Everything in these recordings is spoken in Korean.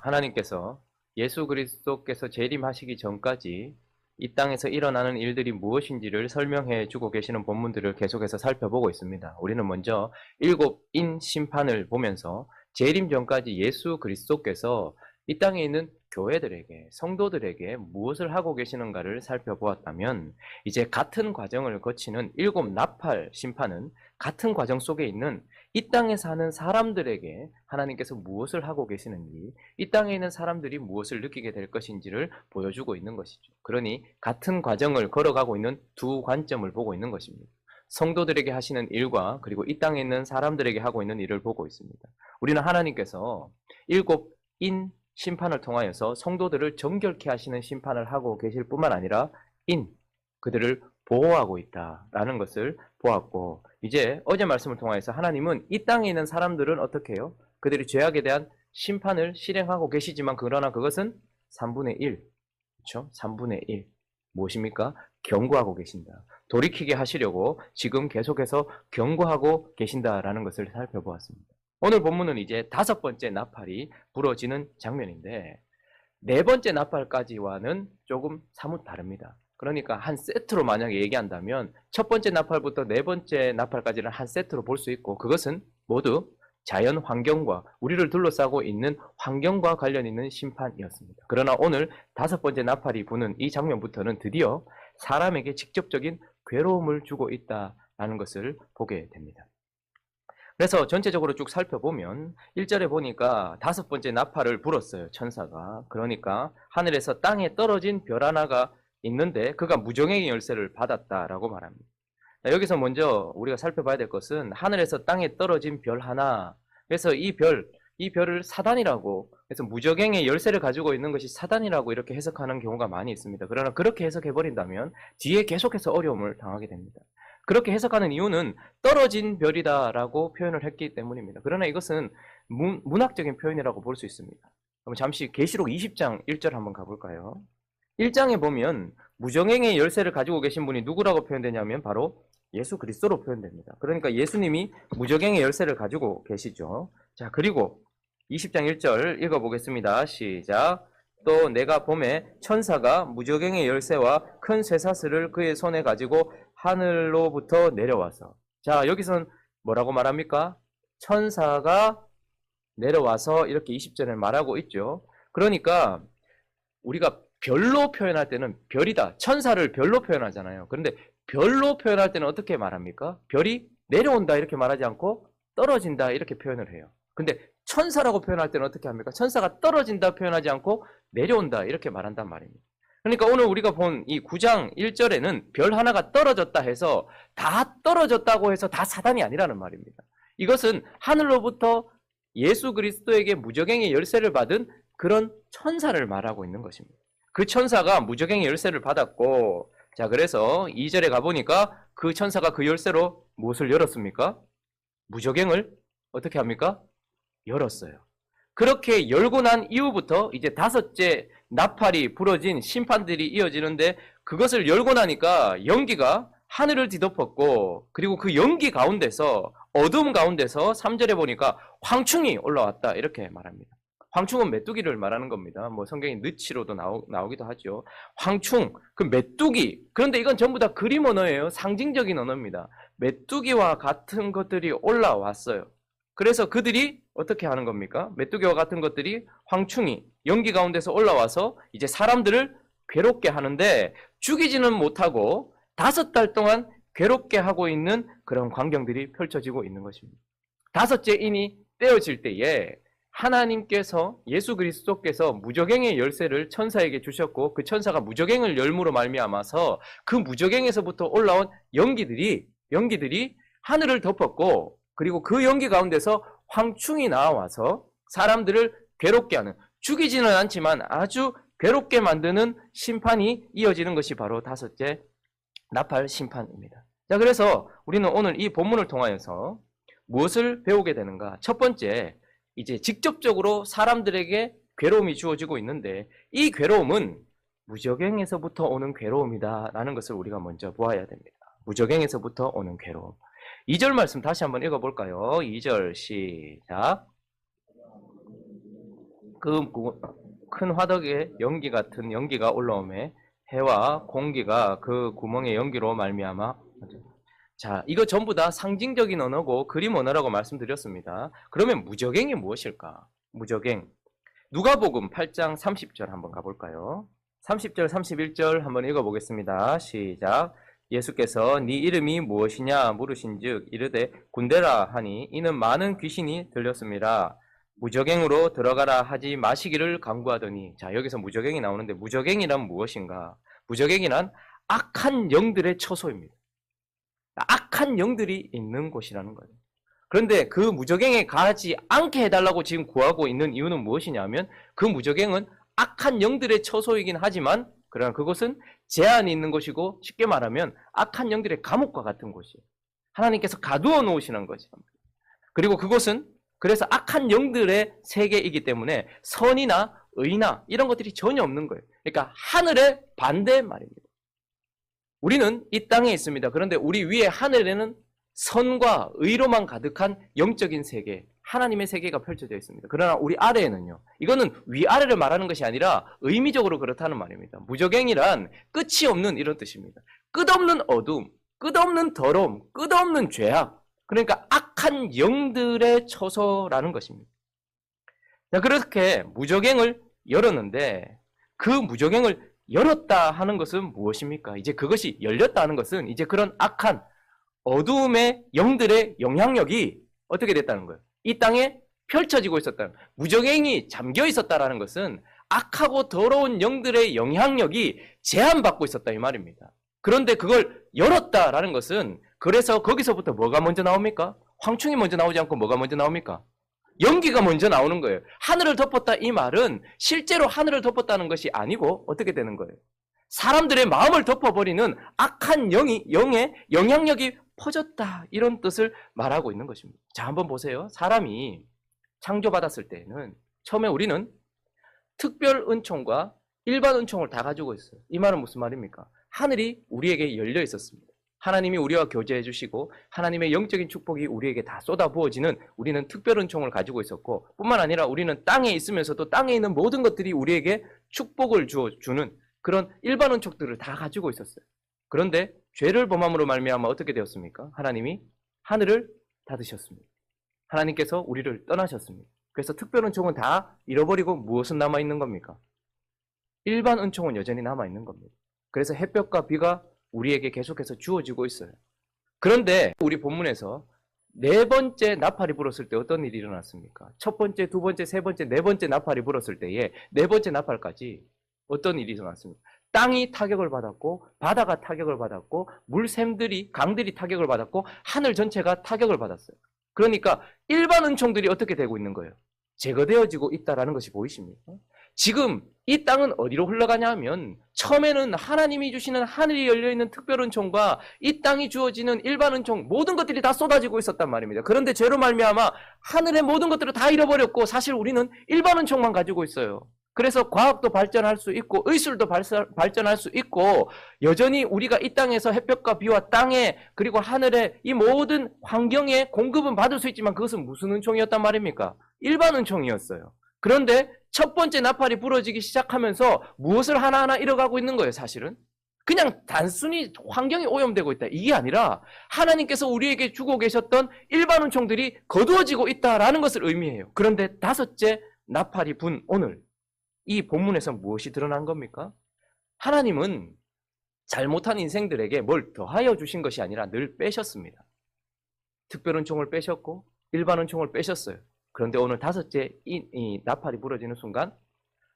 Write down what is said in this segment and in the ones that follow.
하나님께서 예수 그리스도께서 재림하시기 전까지 이 땅에서 일어나는 일들이 무엇인지를 설명해 주고 계시는 본문들을 계속해서 살펴보고 있습니다. 우리는 먼저 일곱 인 심판을 보면서 재림 전까지 예수 그리스도께서 이 땅에 있는 교회들에게, 성도들에게 무엇을 하고 계시는가를 살펴보았다면, 이제 같은 과정을 거치는 일곱 나팔 심판은 같은 과정 속에 있는 이 땅에 사는 사람들에게 하나님께서 무엇을 하고 계시는지, 이 땅에 있는 사람들이 무엇을 느끼게 될 것인지를 보여주고 있는 것이죠. 그러니 같은 과정을 걸어가고 있는 두 관점을 보고 있는 것입니다. 성도들에게 하시는 일과 그리고 이 땅에 있는 사람들에게 하고 있는 일을 보고 있습니다. 우리는 하나님께서 일곱 인 심판을 통하여서 성도들을 정결케 하시는 심판을 하고 계실 뿐만 아니라 그들을 보호하고 있다라는 것을 보았고, 이제 어제 말씀을 통하여서 하나님은 이 땅에 있는 사람들은 어떻게 해요? 그들이 죄악에 대한 심판을 실행하고 계시지만, 그러나 그것은 3분의 1, 그렇죠? 3분의 1 무엇입니까? 경고하고 계신다. 돌이키게 하시려고 지금 계속해서 경고하고 계신다라는 것을 살펴보았습니다. 오늘 본문은 이제 5번째 나팔이 부러지는 장면인데, 4번째 나팔까지와는 조금 사뭇 다릅니다. 그러니까 한 세트로 만약에 얘기한다면 첫 번째 나팔부터 4번째 나팔까지는 한 세트로 볼 수 있고, 그것은 모두 자연 환경과 우리를 둘러싸고 있는 환경과 관련 있는 심판이었습니다. 그러나 오늘 5번째 나팔이 부는 이 장면부터는 드디어 사람에게 직접적인 괴로움을 주고 있다는 것을 보게 됩니다. 그래서 전체적으로 쭉 살펴보면 1절에 보니까 5번째 나팔을 불었어요, 천사가. 그러니까 하늘에서 땅에 떨어진 별 하나가 있는데 그가 무정행의 열쇠를 받았다라고 말합니다. 여기서 먼저 우리가 살펴봐야 될 것은 하늘에서 땅에 떨어진 별 하나. 그래서 이 별을 사단이라고, 그래서 무적행의 열쇠를 가지고 있는 것이 사단이라고 이렇게 해석하는 경우가 많이 있습니다. 그러나 그렇게 해석해버린다면 뒤에 계속해서 어려움을 당하게 됩니다. 그렇게 해석하는 이유는 떨어진 별이다라고 표현을 했기 때문입니다. 그러나 이것은 문학적인 표현이라고 볼 수 있습니다. 그럼 잠시 계시록 20장 1절 한번 가볼까요? 1장에 보면 무정행의 열쇠를 가지고 계신 분이 누구라고 표현되냐면 바로 예수 그리스도로 표현됩니다. 그러니까 예수님이 무정행의 열쇠를 가지고 계시죠. 자, 그리고 20장 1절 읽어보겠습니다. 시작. 또 내가 보매 천사가 무저갱의 열쇠와 큰 쇠사슬을 그의 손에 가지고 하늘로부터 내려와서. 자, 여기선 뭐라고 말합니까? 천사가 내려와서 이렇게 20절에 말하고 있죠. 그러니까 우리가 별로 표현할 때는 별이다, 천사를 별로 표현하잖아요. 그런데 별로 표현할 때는 어떻게 말합니까? 별이 내려온다 이렇게 말하지 않고 떨어진다 이렇게 표현을 해요. 근데 천사라고 표현할 때는 어떻게 합니까? 천사가 떨어진다 표현하지 않고 내려온다 이렇게 말한단 말입니다. 그러니까 오늘 우리가 본 이 9장 1절에는 별 하나가 떨어졌다 해서 다 떨어졌다고 해서 다 사단이 아니라는 말입니다. 이것은 하늘로부터 예수 그리스도에게 무저갱의 열쇠를 받은 그런 천사를 말하고 있는 것입니다. 그 천사가 무저갱의 열쇠를 받았고, 자, 그래서 2절에 가보니까 그 천사가 그 열쇠로 무엇을 열었습니까? 무저갱을 어떻게 합니까? 열었어요. 그렇게 열고 난 이후부터 이제 5째 나팔이 부러진 심판들이 이어지는데, 그것을 열고 나니까 연기가 하늘을 뒤덮었고, 그리고 그 연기 가운데서, 어둠 가운데서 3절에 보니까 황충이 올라왔다 이렇게 말합니다. 황충은 메뚜기를 말하는 겁니다. 뭐 성경이 느치로도 나오기도 하죠. 황충, 그 메뚜기. 그런데 이건 전부 다 그림 언어예요. 상징적인 언어입니다. 메뚜기와 같은 것들이 올라왔어요. 그래서 그들이 어떻게 하는 겁니까? 메뚜기와 같은 것들이, 황충이 연기 가운데서 올라와서 이제 사람들을 괴롭게 하는데, 죽이지는 못하고 5달 동안 괴롭게 하고 있는 그런 광경들이 펼쳐지고 있는 것입니다. 5째 인이 떼어질 때에 하나님께서, 예수 그리스도께서 무저갱의 열쇠를 천사에게 주셨고, 그 천사가 무저갱을 열므로 말미암아서 그 무저갱에서부터 올라온 연기들이 하늘을 덮었고, 그리고 그 연기 가운데서 황충이 나와서 사람들을 괴롭게 하는, 죽이지는 않지만 아주 괴롭게 만드는 심판이 이어지는 것이 바로 5째 나팔 심판입니다. 자, 그래서 우리는 오늘 이 본문을 통하여서 무엇을 배우게 되는가? 첫 번째, 이제 직접적으로 사람들에게 괴로움이 주어지고 있는데, 이 괴로움은 무저갱에서부터 오는 괴로움이다라는 것을 우리가 먼저 보아야 됩니다. 무저갱에서부터 오는 괴로움. 2절 말씀 다시 한번 읽어볼까요? 2절 시작. 큰 화덕에 연기 같은 연기가 올라오매 해와 공기가 그 구멍의 연기로 말미암아. 자, 이거 전부 다 상징적인 언어고 그림 언어라고 말씀드렸습니다. 그러면 무저갱이 무엇일까? 무저갱. 누가복음 8장 30절 한번 가볼까요? 30절, 31절 한번 읽어보겠습니다. 시작. 예수께서 네 이름이 무엇이냐 물으신즉 이르되 군대라 하니 이는 많은 귀신이 들렸습니다. 무저갱으로 들어가라 하지 마시기를 강구하더니. 자, 여기서 무저갱이 나오는데 무저갱이란 무엇인가? 무저갱이란 악한 영들의 처소입니다. 악한 영들이 있는 곳이라는 거예요. 그런데 그 무저갱에 가지 않게 해달라고 지금 구하고 있는 이유는 무엇이냐면 그 무저갱은 악한 영들의 처소이긴 하지만 그러나 그것은 제한이 있는 곳이고 쉽게 말하면 악한 영들의 감옥과 같은 곳이에요. 하나님께서 가두어 놓으시는 거죠. 그리고 그것은 그래서 악한 영들의 세계이기 때문에 선이나 의나 이런 것들이 전혀 없는 거예요. 그러니까 하늘의 반대 말입니다. 우리는 이 땅에 있습니다. 그런데 우리 위에 하늘에는 선과 의로만 가득한 영적인 세계, 하나님의 세계가 펼쳐져 있습니다. 그러나 우리 아래에는요, 이거는 위아래를 말하는 것이 아니라 의미적으로 그렇다는 말입니다. 무저갱이란 끝이 없는 이런 뜻입니다. 끝없는 어둠, 끝없는 더러움, 끝없는 죄악, 그러니까 악한 영들의 처소라는 것입니다. 자, 그렇게 무저갱을 열었는데 그 무저갱을 열었다 하는 것은 무엇입니까? 이제 그것이 열렸다 하는 것은 이제 그런 악한 어두움의 영들의 영향력이 어떻게 됐다는 거예요? 이 땅에 펼쳐지고 있었다는 거예요. 무저갱이 잠겨 있었다는 것은 악하고 더러운 영들의 영향력이 제한받고 있었다 이 말입니다. 그런데 그걸 열었다라는 것은 그래서 거기서부터 뭐가 먼저 나옵니까? 황충이 먼저 나오지 않고 뭐가 먼저 나옵니까? 연기가 먼저 나오는 거예요. 하늘을 덮었다 이 말은 실제로 하늘을 덮었다는 것이 아니고 어떻게 되는 거예요? 사람들의 마음을 덮어버리는 악한 영의 영향력이 퍼졌다 이런 뜻을 말하고 있는 것입니다. 자, 한번 보세요. 사람이 창조받았을 때는 처음에 우리는 특별 은총과 일반 은총을 다 가지고 있어요. 이 말은 무슨 말입니까? 하늘이 우리에게 열려 있었습니다. 하나님이 우리와 교제해 주시고 하나님의 영적인 축복이 우리에게 다 쏟아 부어지는 우리는 특별 은총을 가지고 있었고 뿐만 아니라 우리는 땅에 있으면서도 땅에 있는 모든 것들이 우리에게 축복을 주는 그런 일반 은총들을 다 가지고 있었어요. 그런데 죄를 범함으로 말미암아 어떻게 되었습니까? 하나님이 하늘을 닫으셨습니다. 하나님께서 우리를 떠나셨습니다. 그래서 특별 은총은 다 잃어버리고 무엇은 남아있는 겁니까? 일반 은총은 여전히 남아있는 겁니다. 그래서 햇볕과 비가 우리에게 계속해서 주어지고 있어요. 그런데 우리 본문에서 네 번째 나팔이 불었을 때 어떤 일이 일어났습니까? 첫 번째, 두 번째, 세 번째, 네 번째 나팔이 불었을 때에 네 번째 나팔까지 어떤 일이 일어났습니까? 땅이 타격을 받았고 바다가 타격을 받았고 물샘들이 강들이 타격을 받았고 하늘 전체가 타격을 받았어요. 그러니까 일반 은총들이 어떻게 되고 있는 거예요? 제거되어지고 있다는 것이 보이십니까? 지금 이 땅은 어디로 흘러가냐 하면 처음에는 하나님이 주시는 하늘이 열려있는 특별 은총과 이 땅이 주어지는 일반 은총 모든 것들이 다 쏟아지고 있었단 말입니다. 그런데 죄로 말미암아 하늘의 모든 것들을 다 잃어버렸고 사실 우리는 일반 은총만 가지고 있어요. 그래서 과학도 발전할 수 있고 의술도 발전할 수 있고 여전히 우리가 이 땅에서 햇볕과 비와 땅에 그리고 하늘의 이 모든 환경의 공급은 받을 수 있지만 그것은 무슨 은총이었단 말입니까? 일반 은총이었어요. 그런데 첫 번째 나팔이 불어지기 시작하면서 무엇을 하나하나 잃어가고 있는 거예요, 사실은? 그냥 단순히 환경이 오염되고 있다. 이게 아니라 하나님께서 우리에게 주고 계셨던 일반 은총들이 거두어지고 있다라는 것을 의미해요. 그런데 다섯째 나팔이 분 오늘 이 본문에서 무엇이 드러난 겁니까? 하나님은 잘못한 인생들에게 뭘 더하여 주신 것이 아니라 늘 빼셨습니다. 특별 은총을 빼셨고 일반 은총을 빼셨어요. 그런데 오늘 다섯째 이 나팔이 불어지는 순간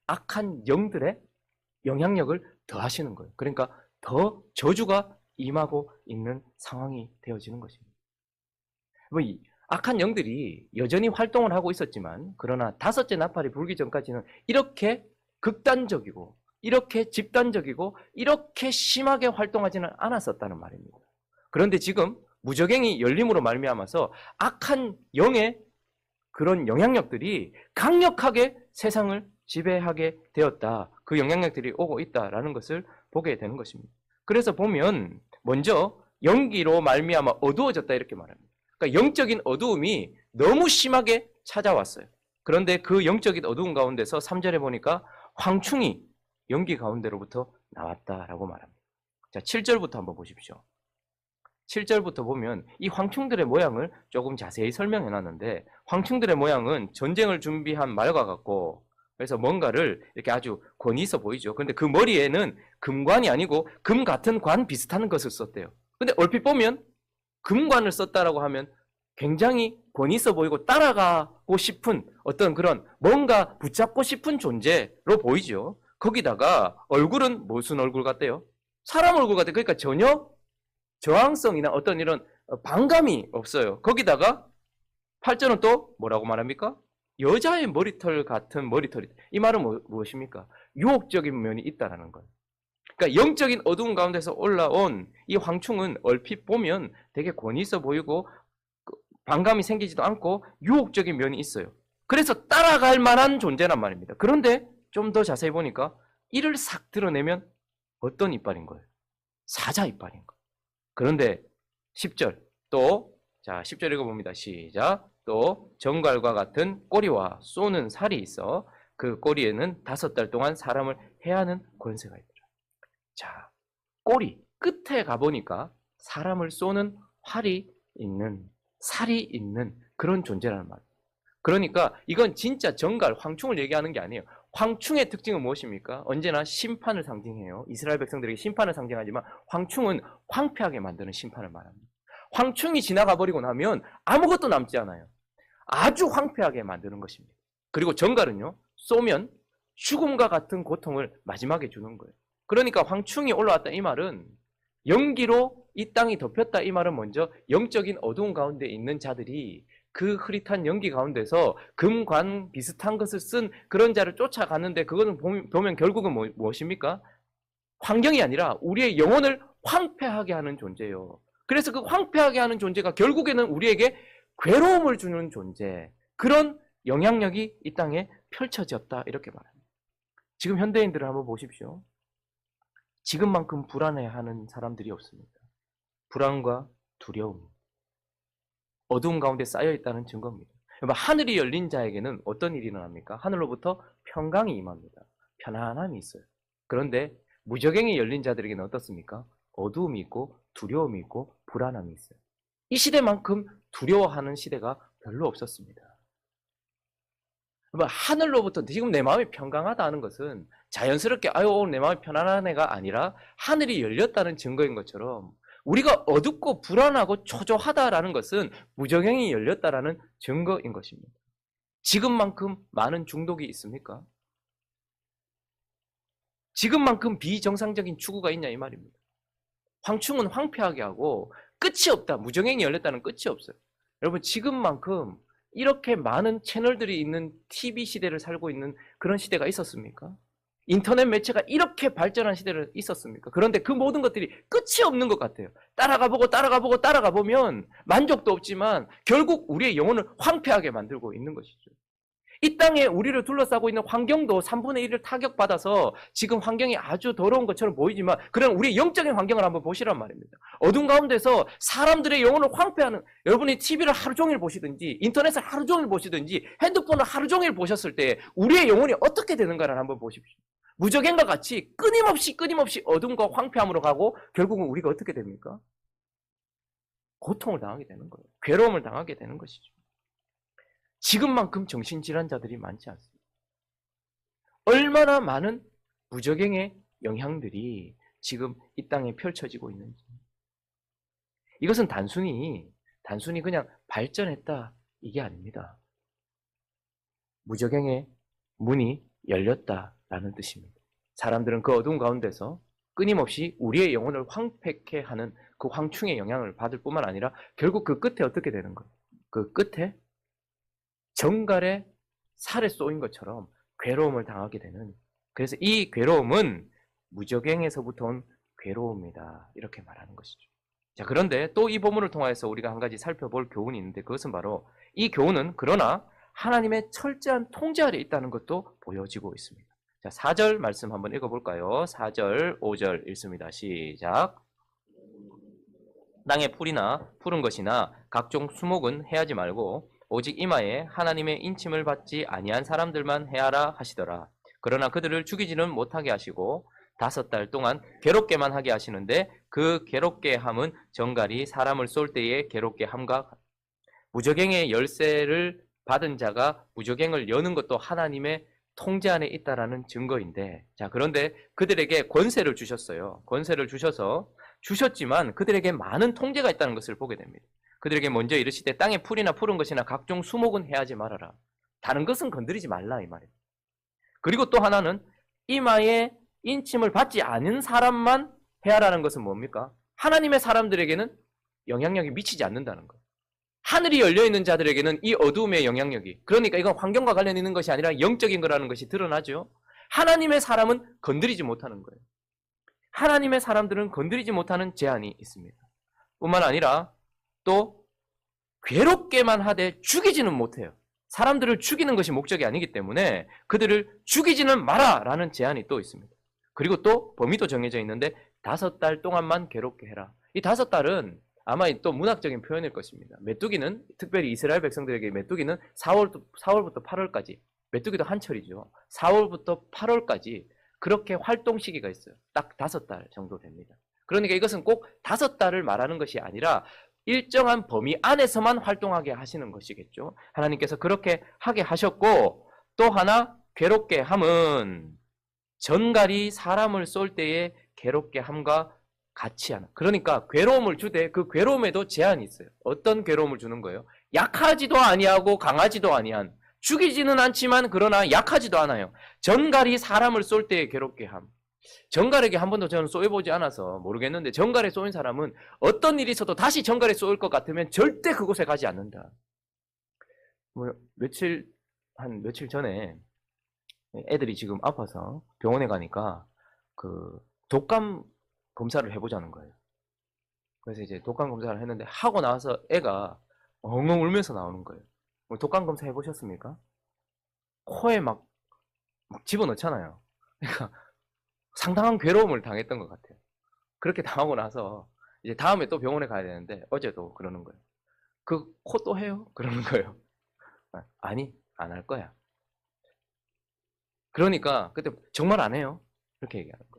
악한 영들의 영향력을 더하시는 거예요. 그러니까 더 저주가 임하고 있는 상황이 되어지는 것입니다. 이 악한 영들이 여전히 활동을 하고 있었지만 그러나 다섯째 나팔이 불기 전까지는 이렇게 극단적이고 이렇게 집단적이고 이렇게 심하게 활동하지는 않았었다는 말입니다. 그런데 지금 무저갱이 열림으로 말미암아서 악한 영의 그런 영향력들이 강력하게 세상을 지배하게 되었다. 그 영향력들이 오고 있다라는 것을 보게 되는 것입니다. 그래서 보면 먼저 연기로 말미암아 어두워졌다 이렇게 말합니다. 그러니까 영적인 어두움이 너무 심하게 찾아왔어요. 그런데 그 영적인 어두운 가운데서 3절에 보니까 황충이 연기 가운데로부터 나왔다라고 말합니다. 자, 7절부터 한번 보십시오. 7절부터 보면 이 황충들의 모양을 조금 자세히 설명해 놨는데, 황충들의 모양은 전쟁을 준비한 말과 같고, 그래서 뭔가를 이렇게 아주 권위 있어 보이죠. 근데 그 머리에는 금관이 아니고 금 같은 관 비슷한 것을 썼대요. 근데 얼핏 보면 금관을 썼다라고 하면 굉장히 권위 있어 보이고 따라가고 싶은 어떤 그런 뭔가 붙잡고 싶은 존재로 보이죠. 거기다가 얼굴은 무슨 얼굴 같대요? 사람 얼굴 같아요. 그러니까 전혀 저항성이나 어떤 이런 반감이 없어요. 거기다가 8절은 또 뭐라고 말합니까? 여자의 머리털 같은 머리털이. 이 말은 무엇입니까? 유혹적인 면이 있다는 거예요. 그러니까 영적인 어두운 가운데서 올라온 이 황충은 얼핏 보면 되게 권위 있어 보이고 반감이 생기지도 않고 유혹적인 면이 있어요. 그래서 따라갈 만한 존재란 말입니다. 그런데 좀 더 자세히 보니까 이를 싹 드러내면 어떤 이빨인 거예요? 사자 이빨인 거예요. 그런데 10절 또, 자 10절 읽어봅니다. 시작. 또 정갈과 같은 꼬리와 쏘는 살이 있어 그 꼬리에는 5달 동안 사람을 해하는 권세가 있더라. 자, 꼬리 끝에 가보니까 사람을 쏘는 활이 있는, 살이 있는 그런 존재라는 말이에요. 그러니까 이건 진짜 정갈, 황충을 얘기하는 게 아니에요. 황충의 특징은 무엇입니까? 언제나 심판을 상징해요. 이스라엘 백성들에게 심판을 상징하지만 황충은 황폐하게 만드는 심판을 말합니다. 황충이 지나가 버리고 나면 아무것도 남지 않아요. 아주 황폐하게 만드는 것입니다. 그리고 정갈은요, 쏘면 죽음과 같은 고통을 마지막에 주는 거예요. 그러니까 황충이 올라왔다 이 말은 연기로 이 땅이 덮였다 이 말은 먼저 영적인 어두운 가운데 있는 자들이 그 흐릿한 연기 가운데서 금관 비슷한 것을 쓴 그런 자를 쫓아가는데, 그거는 보면 결국은 무엇입니까? 환경이 아니라 우리의 영혼을 황폐하게 하는 존재예요. 그래서 그 황폐하게 하는 존재가 결국에는 우리에게 괴로움을 주는 존재, 그런 영향력이 이 땅에 펼쳐졌다 이렇게 말합니다. 지금 현대인들을 한번 보십시오. 지금만큼 불안해하는 사람들이 없습니다. 불안과 두려움, 어두운 가운데 쌓여있다는 증거입니다. 하늘이 열린 자에게는 어떤 일이 일어납니까? 하늘로부터 평강이 임합니다. 편안함이 있어요. 그런데 무저갱이 열린 자들에게는 어떻습니까? 어두움이 있고 두려움이 있고 불안함이 있어요. 이 시대만큼 두려워하는 시대가 별로 없었습니다. 하늘로부터 지금 내 마음이 평강하다 하는 것은 자연스럽게 아유 오늘 내 마음이 편안한 애가 아니라 하늘이 열렸다는 증거인 것처럼, 우리가 어둡고 불안하고 초조하다라는 것은 무저갱이 열렸다라는 증거인 것입니다. 지금만큼 많은 중독이 있습니까? 지금만큼 비정상적인 추구가 있냐 이 말입니다. 황충은 황폐하게 하고 끝이 없다. 무저갱이 열렸다는 끝이 없어요. 여러분, 지금만큼 이렇게 많은 채널들이 있는 TV 시대를 살고 있는 그런 시대가 있었습니까? 인터넷 매체가 이렇게 발전한 시대를 있었습니까? 그런데 그 모든 것들이 끝이 없는 것 같아요. 따라가 보면 만족도 없지만 결국 우리의 영혼을 황폐하게 만들고 있는 것이죠. 이 땅에 우리를 둘러싸고 있는 환경도 3분의 1을 타격받아서 지금 환경이 아주 더러운 것처럼 보이지만, 그런 우리의 영적인 환경을 한번 보시란 말입니다. 어두운 가운데서 사람들의 영혼을 황폐하는, 여러분이 TV를 하루 종일 보시든지 인터넷을 하루 종일 보시든지 핸드폰을 하루 종일 보셨을 때 우리의 영혼이 어떻게 되는가를 한번 보십시오. 무저갱과 같이 끊임없이 어둠과 황폐함으로 가고 결국은 우리가 어떻게 됩니까? 고통을 당하게 되는 거예요. 괴로움을 당하게 되는 것이죠. 지금만큼 정신질환자들이 많지 않습니다. 얼마나 많은 무저갱의 영향들이 지금 이 땅에 펼쳐지고 있는지. 이것은 단순히 그냥 발전했다 이게 아닙니다. 무저갱의 문이 열렸다라는 뜻입니다. 사람들은 그 어두운 가운데서 끊임없이 우리의 영혼을 황폐케 하는 그 황충의 영향을 받을 뿐만 아니라 결국 그 끝에 어떻게 되는 거예요? 그 끝에 정갈의 살에 쏘인 것처럼 괴로움을 당하게 되는, 그래서 이 괴로움은 무저갱에서부터 온 괴로움이다 이렇게 말하는 것이죠. 자, 그런데 또 이 본문을 통해서 우리가 한 가지 살펴볼 교훈이 있는데, 그것은 바로 이 교훈은 그러나 하나님의 철저한 통제 아래 있다는 것도 보여지고 있습니다. 자, 4절 말씀 한번 읽어볼까요? 4절, 5절 읽습니다. 시작. 땅의 풀이나 푸른 것이나 각종 수목은 해하지 말고 오직 이마에 하나님의 인침을 받지 아니한 사람들만 해하라 하시더라. 그러나 그들을 죽이지는 못하게 하시고 5달 동안 괴롭게만 하게 하시는데 그 괴롭게 함은 정갈이 사람을 쏠 때의 괴롭게 함과 무저갱의 열쇠를 받은 자가 무저갱을 여는 것도 하나님의 통제 안에 있다라는 증거인데, 자, 그런데 그들에게 권세를 주셨어요. 권세를 주셨지만 그들에게 많은 통제가 있다는 것을 보게 됩니다. 그들에게 먼저 이르시되 땅에 풀이나 푸른 것이나 각종 수목은 해하지 말아라. 다른 것은 건드리지 말라 이 말이에요. 그리고 또 하나는 이마에 인침을 받지 않은 사람만 해하라는 것은 뭡니까? 하나님의 사람들에게는 영향력이 미치지 않는다는 거예요. 하늘이 열려있는 자들에게는 이 어두움의 영향력이, 그러니까 이건 환경과 관련 있는 것이 아니라 영적인 거라는 것이 드러나죠. 하나님의 사람은 건드리지 못하는 거예요. 하나님의 사람들은 건드리지 못하는 제한이 있습니다. 뿐만 아니라 또 괴롭게만 하되 죽이지는 못해요. 사람들을 죽이는 것이 목적이 아니기 때문에 그들을 죽이지는 마라라는 제한이 또 있습니다. 그리고 또 범위도 정해져 있는데 5달 동안만 괴롭게 해라. 이 5달은 아마 또 문학적인 표현일 것입니다. 메뚜기는, 특별히 이스라엘 백성들에게 메뚜기는 4월부터 8월까지, 메뚜기도 한철이죠. 4월부터 8월까지 그렇게 활동 시기가 있어요. 딱 5달 정도 됩니다. 그러니까 이것은 꼭 5달을 말하는 것이 아니라 일정한 범위 안에서만 활동하게 하시는 것이겠죠. 하나님께서 그렇게 하게 하셨고, 또 하나 괴롭게 함은 전갈이 사람을 쏠 때에 괴롭게 함과 같이 하는. 그러니까 괴로움을 주되 그 괴로움에도 제한이 있어요. 어떤 괴로움을 주는 거예요? 약하지도 아니하고 강하지도 아니한, 죽이지는 않지만 그러나 약하지도 않아요. 전갈이 사람을 쏠 때에 괴롭게 함. 전갈에게 한 번도 저는 쏘여보지 않아서 모르겠는데, 전갈에 쏘인 사람은 어떤 일이 있어도 다시 전갈에 쏘일 것 같으면 절대 그곳에 가지 않는다. 한 며칠 전에 애들이 지금 아파서 병원에 가니까 그 독감 검사를 해보자는 거예요. 그래서 이제 독감 검사를 했는데 하고 나서 애가 엉엉 울면서 나오는 거예요. 독감 검사 해보셨습니까? 코에 막 집어넣잖아요. 그러니까 상당한 괴로움을 당했던 것 같아요. 그렇게 당하고 나서 이제 다음에 또 병원에 가야 되는데 어제도 그러는 거예요. 그 코 또 해요? 그러는 거예요. 아니, 안 할 거야. 그러니까 그때 정말 안 해요. 그렇게 얘기하는 거예요.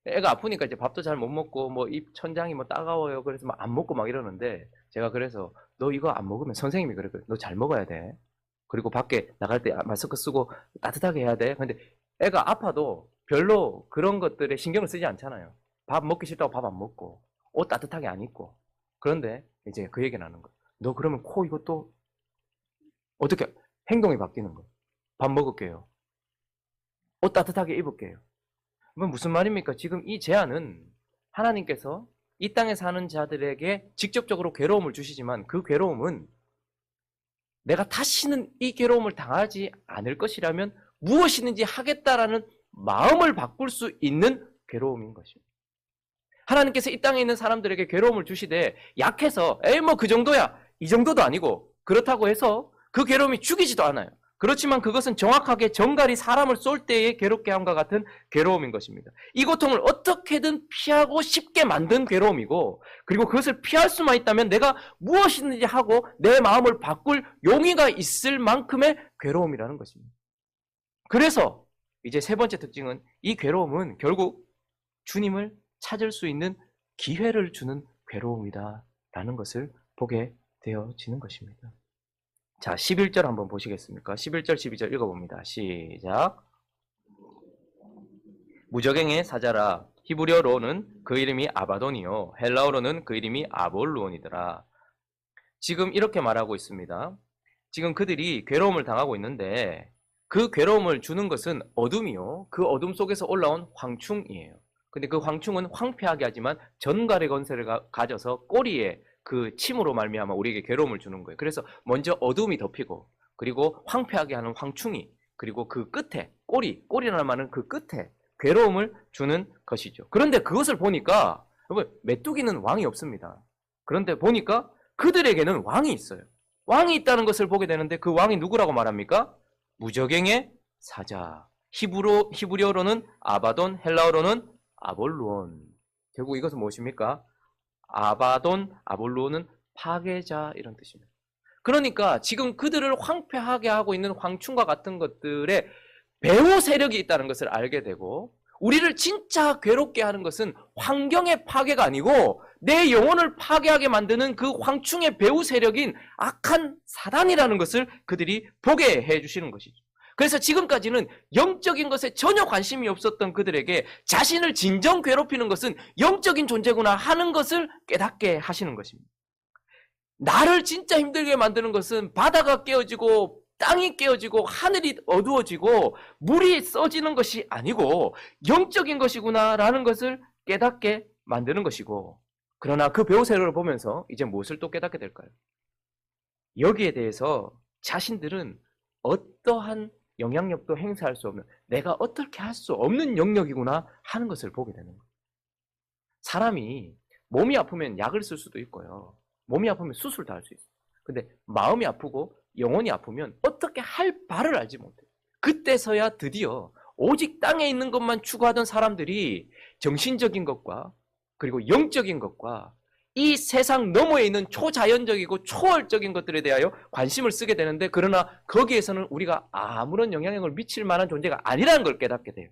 애가 아프니까 이제 밥도 잘 못 먹고 뭐 입 천장이 뭐 따가워요. 그래서 막 안 먹고 막 이러는데, 제가 그래서 너 이거 안 먹으면 선생님이 그래. 너 잘 먹어야 돼. 그리고 밖에 나갈 때 마스크 쓰고 따뜻하게 해야 돼. 근데 애가 아파도 별로 그런 것들에 신경을 쓰지 않잖아요. 밥 먹기 싫다고 밥 안 먹고 옷 따뜻하게 안 입고. 그런데 이제 그 얘기를 하는 거예요. 너 그러면 코 이것도 어떻게 행동이 바뀌는 거예요. 밥 먹을게요. 옷 따뜻하게 입을게요. 그럼 무슨 말입니까? 지금 이 제안은 하나님께서 이 땅에 사는 자들에게 직접적으로 괴로움을 주시지만 그 괴로움은 내가 다시는 이 괴로움을 당하지 않을 것이라면 무엇이든지 하겠다라는 마음을 바꿀 수 있는 괴로움인 것입니다. 하나님께서 이 땅에 있는 사람들에게 괴로움을 주시되 약해서 에이 뭐 그 정도야, 이 정도도 아니고, 그렇다고 해서 그 괴로움이 죽이지도 않아요. 그렇지만 그것은 정확하게 전갈이 사람을 쏠 때의 괴롭게 함과 같은 괴로움인 것입니다. 이 고통을 어떻게든 피하고 쉽게 만든 괴로움이고, 그리고 그것을 피할 수만 있다면 내가 무엇이든지 하고 내 마음을 바꿀 용의가 있을 만큼의 괴로움이라는 것입니다. 그래서 이제 세 번째 특징은, 이 괴로움은 결국 주님을 찾을 수 있는 기회를 주는 괴로움이다라는 것을 보게 되어지는 것입니다. 자, 11절 한번 보시겠습니까? 11절, 12절 읽어봅니다. 시작. 무저갱의 사자라. 히브리어로는 그 이름이 아바돈이요 헬라어로는 그 이름이 아볼루온이더라. 지금 이렇게 말하고 있습니다. 지금 그들이 괴로움을 당하고 있는데 그 괴로움을 주는 것은 어둠이요, 그 어둠 속에서 올라온 황충이에요. 근데 그 황충은 황폐하게 하지만 전갈의 권세를 가져서 꼬리에 그 침으로 말미암아 우리에게 괴로움을 주는 거예요. 그래서 먼저 어둠이 덮이고, 그리고 황폐하게 하는 황충이, 그리고 그 끝에 꼬리라는 말은 그 끝에 괴로움을 주는 것이죠. 그런데 그것을 보니까 여러분, 메뚜기는 왕이 없습니다. 그런데 보니까 그들에게는 왕이 있어요. 왕이 있다는 것을 보게 되는데 그 왕이 누구라고 말합니까? 무저갱의 사자. 히브리어로는 아바돈, 헬라어로는 아볼루온. 결국 이것은 무엇입니까? 아바돈, 아볼루온은 파괴자, 이런 뜻입니다. 그러니까 지금 그들을 황폐하게 하고 있는 황충과 같은 것들의 배후 세력이 있다는 것을 알게 되고, 우리를 진짜 괴롭게 하는 것은 환경의 파괴가 아니고 내 영혼을 파괴하게 만드는 그 황충의 배후 세력인 악한 사단이라는 것을 그들이 보게 해주시는 것이죠. 그래서 지금까지는 영적인 것에 전혀 관심이 없었던 그들에게 자신을 진정 괴롭히는 것은 영적인 존재구나 하는 것을 깨닫게 하시는 것입니다. 나를 진짜 힘들게 만드는 것은 바다가 깨어지고 땅이 깨어지고 하늘이 어두워지고 물이 써지는 것이 아니고 영적인 것이구나라는 것을 깨닫게 만드는 것이고, 그러나 그 배후 세력을 보면서 이제 무엇을 또 깨닫게 될까요? 여기에 대해서 자신들은 어떠한 영향력도 행사할 수 없는, 내가 어떻게 할 수 없는 영역이구나 하는 것을 보게 되는 거예요. 사람이 몸이 아프면 약을 쓸 수도 있고요. 몸이 아프면 수술도 할 수 있어요. 근데 마음이 아프고 영혼이 아프면 어떻게 할 바를 알지 못해요. 그때서야 드디어 오직 땅에 있는 것만 추구하던 사람들이 정신적인 것과 그리고 영적인 것과 이 세상 너머에 있는 초자연적이고 초월적인 것들에 대하여 관심을 쓰게 되는데, 그러나 거기에서는 우리가 아무런 영향력을 미칠 만한 존재가 아니라는 걸 깨닫게 돼요.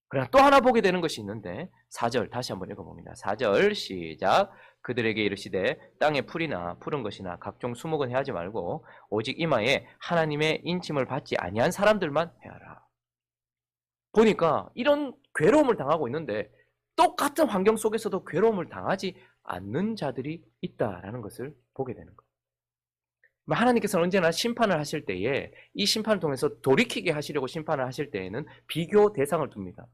그러나 또 하나 보게 되는 것이 있는데, 4절 다시 한번 읽어봅니다. 4절 시작. 그들에게 이르시되 땅의 풀이나 푸른 것이나 각종 수목은 해하지 말고 오직 이마에 하나님의 인침을 받지 아니한 사람들만 해하라. 보니까 이런 괴로움을 당하고 있는데 똑같은 환경 속에서도 괴로움을 당하지 않는 자들이 있다라는 것을 보게 되는 거예요. 하나님께서는 언제나 심판을 하실 때에 이 심판을 통해서 돌이키게 하시려고 심판을 하실 때에는 비교 대상을 둡니다.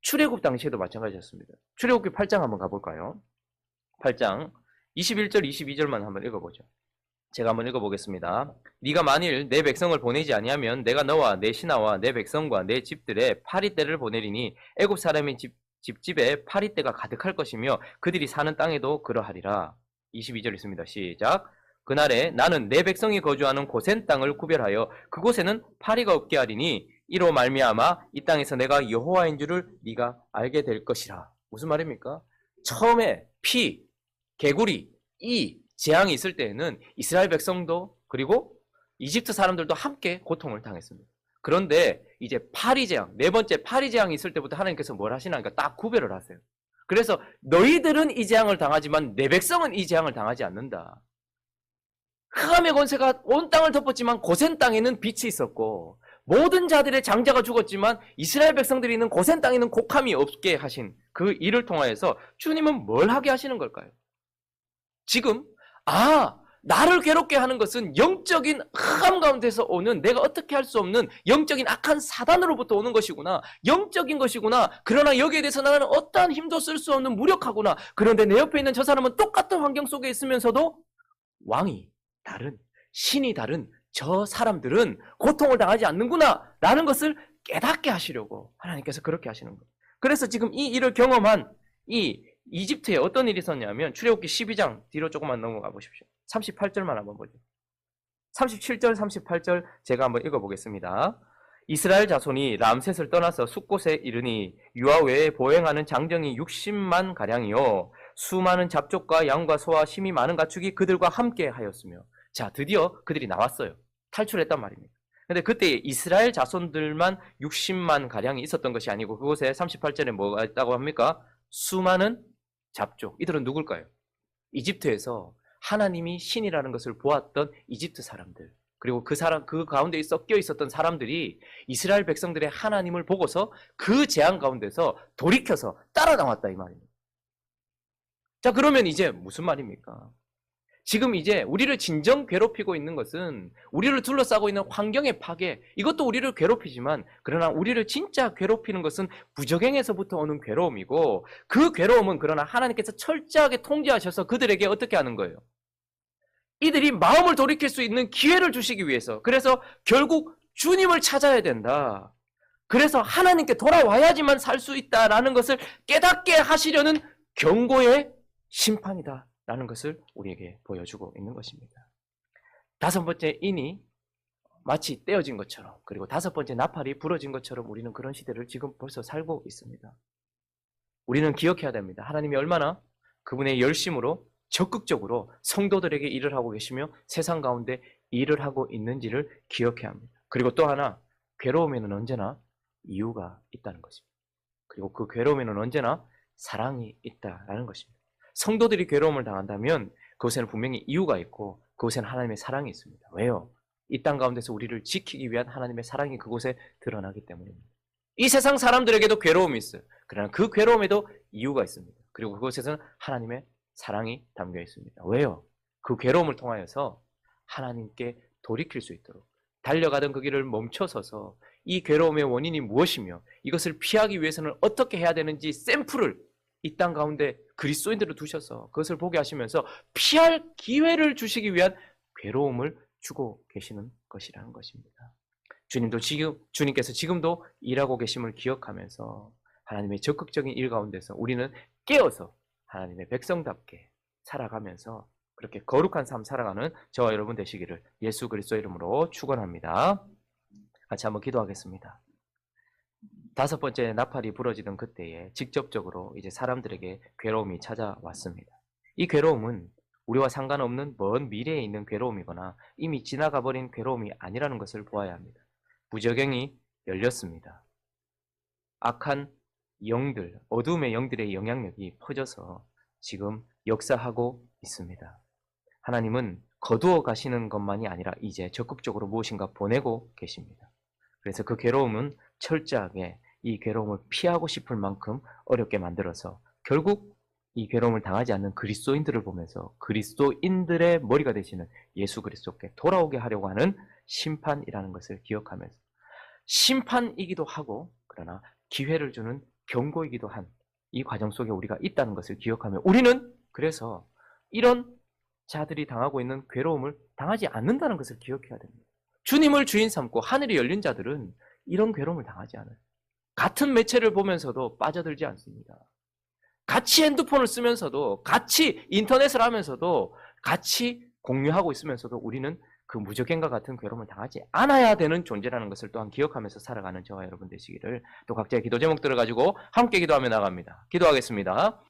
출애굽 당시에도 마찬가지였습니다. 출애굽기 8장 한번 가볼까요? 8장 21절 22절만 한번 읽어보죠. 제가 한번 읽어보겠습니다. 네가 만일 내 백성을 보내지 아니하면 내가 너와 내 신하와 내 백성과 내 집들에 파리떼를 보내리니 애굽 사람의 집집에 파리떼가 가득할 것이며 그들이 사는 땅에도 그러하리라. 22절 있습니다. 시작. 그날에 나는 내 백성이 거주하는 고센 땅을 구별하여 그곳에는 파리가 없게 하리니 이로 말미암아 이 땅에서 내가 여호와인 줄을 네가 알게 될 것이라. 무슨 말입니까? 처음에 피, 개구리, 이 재앙이 있을 때에는 이스라엘 백성도 그리고 이집트 사람들도 함께 고통을 당했습니다. 그런데 이제 파리 재앙, 네 번째 파리 재앙이 있을 때부터 하나님께서 뭘 하시나니까 딱 구별을 하세요. 그래서 너희들은 이 재앙을 당하지만 내 백성은 이 재앙을 당하지 않는다. 흑암의 권세가 온 땅을 덮었지만 고센 땅에는 빛이 있었고 모든 자들의 장자가 죽었지만 이스라엘 백성들이 있는 고센 땅에는 곡함이 없게 하신 그 일을 통하여서 주님은 뭘 하게 하시는 걸까요? 지금 나를 괴롭게 하는 것은 영적인 흑암 가운데서 오는 내가 어떻게 할 수 없는 영적인 악한 사단으로부터 오는 것이구나. 영적인 것이구나. 그러나 여기에 대해서 나는 어떠한 힘도 쓸 수 없는 무력하구나. 그런데 내 옆에 있는 저 사람은 똑같은 환경 속에 있으면서도 왕이 다른, 신이 다른 저 사람들은 고통을 당하지 않는구나 라는 것을 깨닫게 하시려고 하나님께서 그렇게 하시는 거예요. 그래서 지금 이 일을 경험한 이 이집트에 어떤 일이 있었냐면 출애굽기 12장 뒤로 조금만 넘어가 보십시오. 38절만 한번 보죠. 37절 38절 제가 한번 읽어보겠습니다. 이스라엘 자손이 람셋을 떠나서 숫곳에 이르니 유아 외에 보행하는 장정이 60만 가량이요 수많은 잡족과 양과 소와 심이 많은 가축이 그들과 함께 하였으며, 자 드디어 그들이 나왔어요. 탈출했단 말입니다. 근데 그때 이스라엘 자손들만 60만 가량이 있었던 것이 아니고 그곳에 38절에 뭐가 있다고 합니까? 수많은 잡족. 이들은 누굴까요? 이집트에서 하나님이 신이라는 것을 보았던 이집트 사람들, 그리고 그 가운데 섞여 있었던 사람들이 이스라엘 백성들의 하나님을 보고서 그 재앙 가운데서 돌이켜서 따라 나왔다 이 말입니다. 자, 그러면 이제 무슨 말입니까? 지금 이제 우리를 진정 괴롭히고 있는 것은 우리를 둘러싸고 있는 환경의 파괴, 이것도 우리를 괴롭히지만 그러나 우리를 진짜 괴롭히는 것은 부적행에서부터 오는 괴로움이고, 그 괴로움은 그러나 하나님께서 철저하게 통제하셔서 그들에게 어떻게 하는 거예요? 이들이 마음을 돌이킬 수 있는 기회를 주시기 위해서, 그래서 결국 주님을 찾아야 된다. 그래서 하나님께 돌아와야지만 살 수 있다라는 것을 깨닫게 하시려는 경고의 심판이다 라는 것을 우리에게 보여주고 있는 것입니다. 다섯 번째 인이 마치 떼어진 것처럼, 그리고 다섯 번째 나팔이 부러진 것처럼 우리는 그런 시대를 지금 벌써 살고 있습니다. 우리는 기억해야 됩니다. 하나님이 얼마나 그분의 열심으로 적극적으로 성도들에게 일을 하고 계시며 세상 가운데 일을 하고 있는지를 기억해야 합니다. 그리고 또 하나, 괴로움에는 언제나 이유가 있다는 것입니다. 그리고 그 괴로움에는 언제나 사랑이 있다라는 것입니다. 성도들이 괴로움을 당한다면 그것에는 분명히 이유가 있고 그것에는 하나님의 사랑이 있습니다. 왜요? 이 땅 가운데서 우리를 지키기 위한 하나님의 사랑이 그곳에 드러나기 때문입니다. 이 세상 사람들에게도 괴로움이 있어요. 그러나 그 괴로움에도 이유가 있습니다. 그리고 그곳에서는 하나님의 사랑이 담겨 있습니다. 왜요? 그 괴로움을 통하여서 하나님께 돌이킬 수 있도록 달려가던 그 길을 멈춰서서 이 괴로움의 원인이 무엇이며 이것을 피하기 위해서는 어떻게 해야 되는지 샘플을 이 땅 가운데 그리스도인들을 두셔서 그것을 보게 하시면서 피할 기회를 주시기 위한 괴로움을 주고 계시는 것이라는 것입니다. 주님께서 지금도 일하고 계심을 기억하면서 하나님의 적극적인 일 가운데서 우리는 깨어서 하나님의 백성답게 살아가면서 그렇게 거룩한 삶 살아가는 저와 여러분 되시기를 예수 그리스도 이름으로 축원합니다. 같이 한번 기도하겠습니다. 5번째 나팔이 부러지던 그때에 직접적으로 이제 사람들에게 괴로움이 찾아왔습니다. 이 괴로움은 우리와 상관없는 먼 미래에 있는 괴로움이거나 이미 지나가 버린 괴로움이 아니라는 것을 보아야 합니다. 부적영이 열렸습니다. 악한 영들, 어둠의 영들의 영향력이 퍼져서 지금 역사하고 있습니다. 하나님은 거두어 가시는 것만이 아니라 이제 적극적으로 무엇인가 보내고 계십니다. 그래서 그 괴로움은 철저하게 이 괴로움을 피하고 싶을 만큼 어렵게 만들어서 결국 이 괴로움을 당하지 않는 그리스도인들을 보면서 그리스도인들의 머리가 되시는 예수 그리스도께 돌아오게 하려고 하는 심판이라는 것을 기억하면서 심판이기도 하고 그러나 기회를 주는 경고이기도 한 이 과정 속에 우리가 있다는 것을 기억하며 우리는 그래서 이런 자들이 당하고 있는 괴로움을 당하지 않는다는 것을 기억해야 됩니다. 주님을 주인 삼고 하늘이 열린 자들은 이런 괴로움을 당하지 않아요. 같은 매체를 보면서도 빠져들지 않습니다. 같이 핸드폰을 쓰면서도 같이 인터넷을 하면서도 같이 공유하고 있으면서도 우리는 그 무적행과 같은 괴로움을 당하지 않아야 되는 존재라는 것을 또한 기억하면서 살아가는 저와 여러분 되시기를 또 각자의 기도 제목들을 가지고 함께 기도하며 나갑니다. 기도하겠습니다.